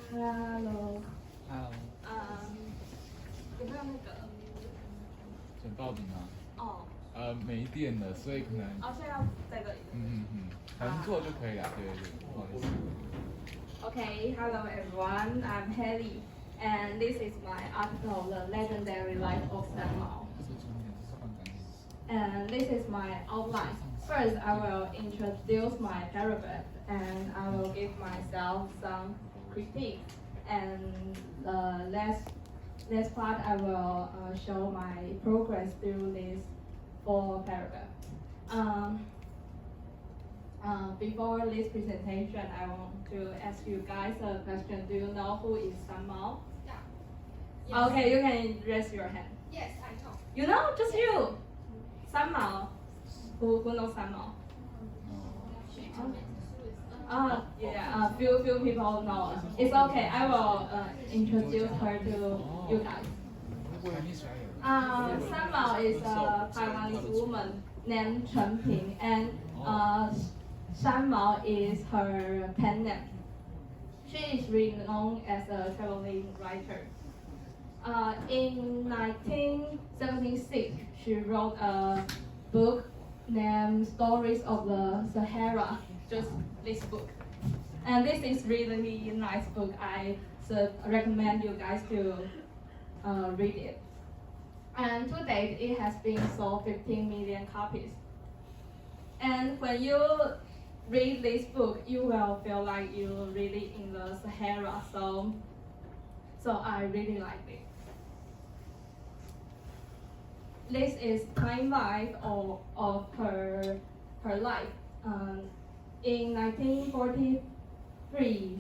Hello，Hello，有没有那个？想报警吗？哦，没电了，所以可能，现在要在这里。横坐就可以了。对对对，不好意思。Okay, hello everyone. I'm Haley, and this is my article, The Legendary Life of Sam Mao. 这是重点，这是放感情。And this is my outline. First, I will introduce my paragraph, and I will give myself some critique. And the last part, I will show my progress through these 4 paragraphs. Before this presentation, I want to ask you guys a question. Do you know who is Sam Mao? Yeah. Yes. Okay, you can raise your hand. Yes, I know. You know, just you. Sam Mao. Who knows Sam Mao? Yeah, few people know. It's okay. I will introduce her to you guys. Sam Mao is a Taiwanese woman named Chen Ping, and Sam Mao is her pen name. She is renowned as a traveling writer. In 1976, she wrote a book named Stories of the Sahara, just this book. And this is really nice book. I recommend you guys to read it. And to date, it has been sold 15 million copies. And when you read this book, you will feel like you're really in the Sahara. So I really like it. This is timeline of her life. In 1943,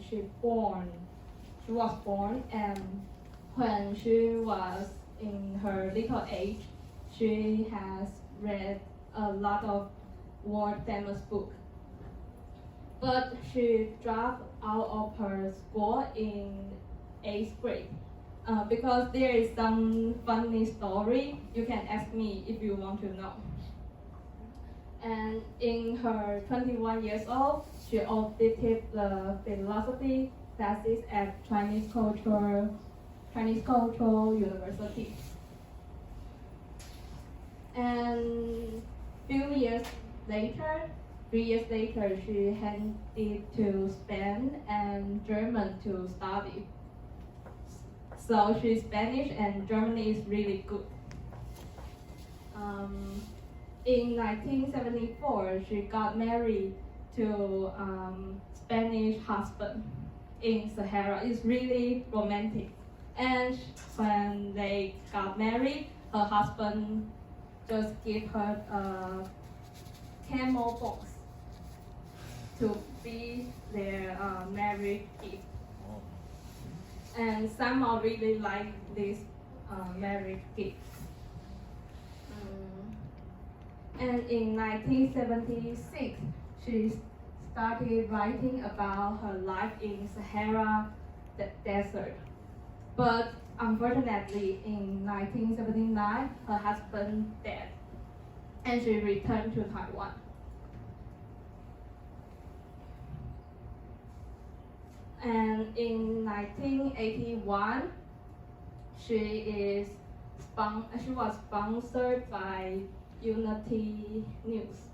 she was born, and when she was in her little age, she has read a lot of world famous books. But she dropped out of her school in 8th grade. Because there is some funny story, you can ask me if you want to know. And in her 21 years old, she audited the philosophy classes at Chinese Cultural University. And 3 years later, she headed to Spain and German to study. So she's Spanish and Germany is really good. In 1974, she got married to Spanish husband in Sahara. It's really romantic. And when they got married, her husband just gave her a camel box to be their marriage gift. And Sam Mao really like this marriage gift. And in 1976, she started writing about her life in Sahara Desert. But unfortunately, in 1979, her husband died, and she returned to Taiwan. And in 1981, she was sponsored by Unity News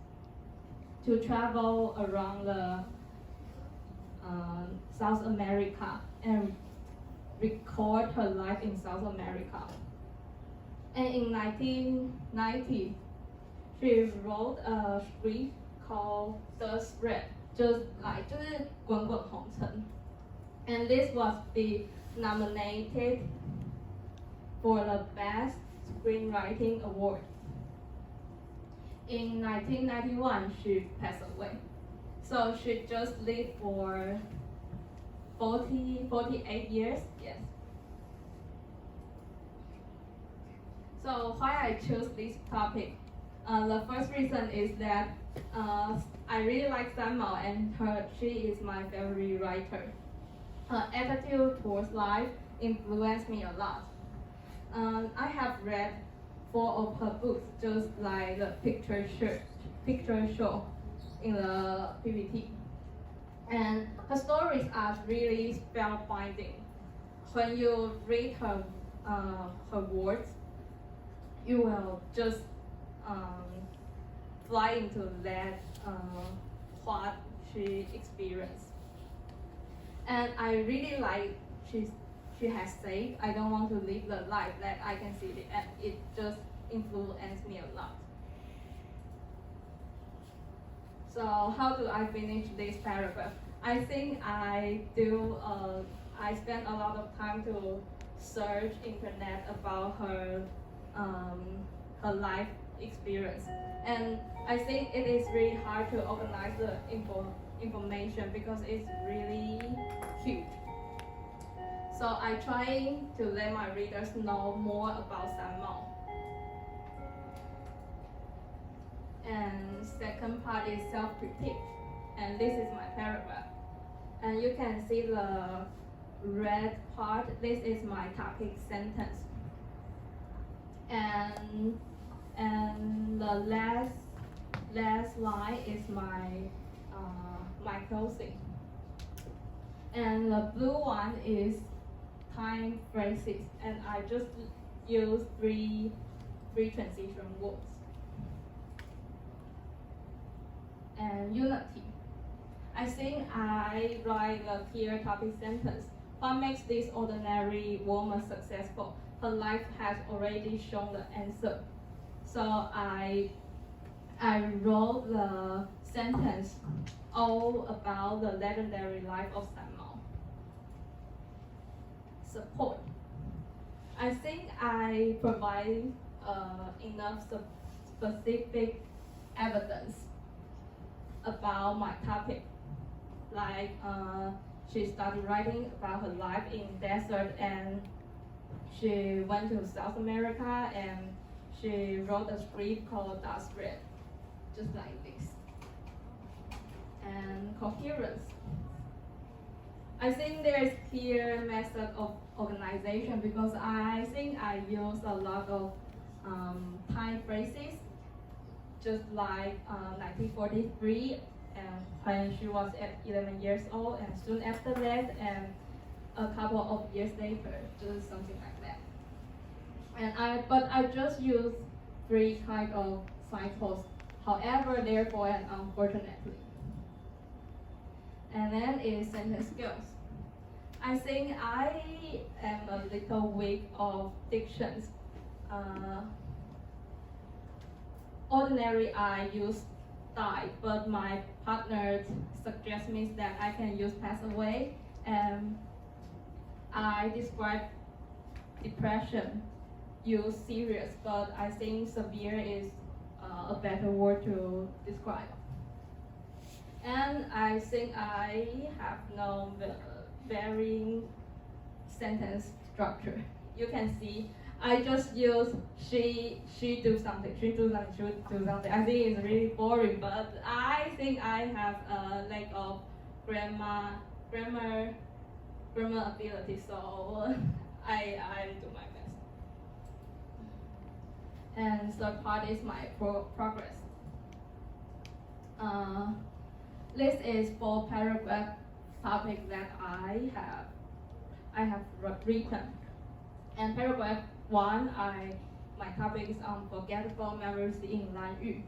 to travel around the South America and record her life in South America. And in 1990, she wrote a script called The Spread, just like 就是滚滚红尘. And this was be nominated for the Best Screenwriting Award. In 1991, she passed away. So she just lived for 48 years, yes. So why I chose this topic? The first reason is that I really like Sam Mao, and she is my favorite writer. Her attitude towards life influenced me a lot. I have read 4 of her books, just like the picture show in the PPT. And her stories are really spellbinding. When you read her words, you will just fly into that what she experienced. And I really like she has said, I don't want to live the life that I can see it, and it just influenced me a lot. So how do I finish this paragraph? I think I spent a lot of time to search internet about her life experience, and I think it is really hard to organize the information because it's really huge. So I try to let my readers know more about Sanmao. And second part is self-critique, and this is my paragraph. And you can see the red part, this is my topic sentence. And the last line is my closing. And the blue one is time phrases, and I just use three transition words. And unity. I think I write a clear topic sentence. What makes this ordinary woman successful? Her life has already shown the answer. So I wrote the sentence all about the legendary life of Sanmao. Support. I think I provide enough specific evidence about my topic. Like she started writing about her life in desert, and she went to South America, and she wrote a script called Dust Red, just like this. And coherence. I think there is clear method of organization because I think I use a lot of time phrases, just like 1943, and when she was at 11 years old, and soon after that, and a couple of years later, just something like that. And but I just use three kind of cycles, however, therefore, and unfortunately. And then is sentence skills. I think I am a little weak of dictions. Ordinary, I use die, but my partner suggests me that I can use pass away, and I describe depression, use serious, but I think severe is a better word to describe. And I think I have no varying sentence structure. You can see I just use she do something, she do something, she do something. I think it's really boring, but I think I have a lack of grammar ability, so I do my best. And third part is my progress. This is for paragraph topic that I have written. And paragraph 1, my topic is unforgettable memories in Lanyu.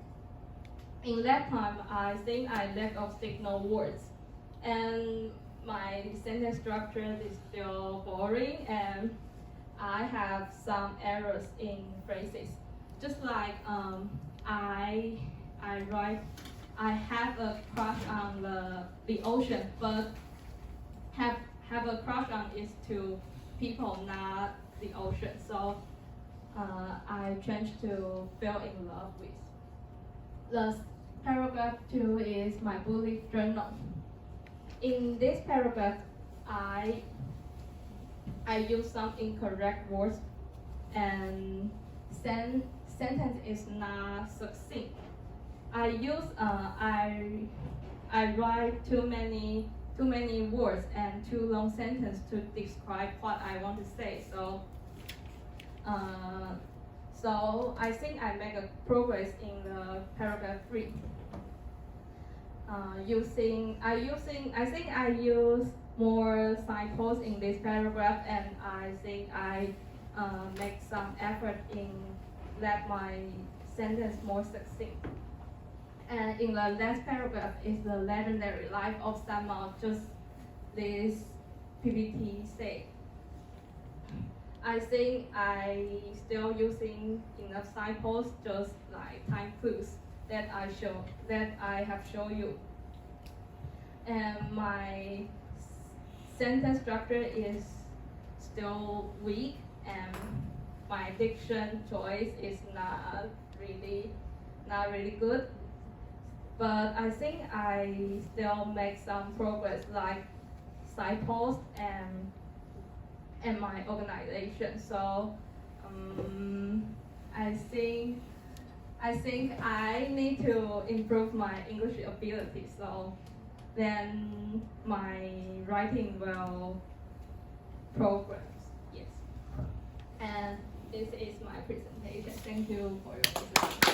In that time, I think I lack of signal words, and my sentence structure is still boring, and I have some errors in phrases. Just like I write, I have a crush on the ocean, but have a crush on is to people, not the ocean. So I changed to fell in love with. The paragraph 2 is my bullet journal. In this paragraph, I use some incorrect words, and sentence is not succinct. I write too many words and too long sentence to describe what I want to say. So I think I make a progress in the paragraph 3. I think I use more signposts in this paragraph, and I think I make some effort in let my sentence more succinct. And in the last paragraph is the legendary life of Sam Mao, just this PPT say. I think I still using enough signposts, just like time clues that I have shown you. And my sentence structure is still weak, and my diction choice is not really good. But I think I still make some progress, like signpost and my organization. So I think I need to improve my English ability. So then my writing will progress. Yes. And this is my presentation. Thank you for your attention.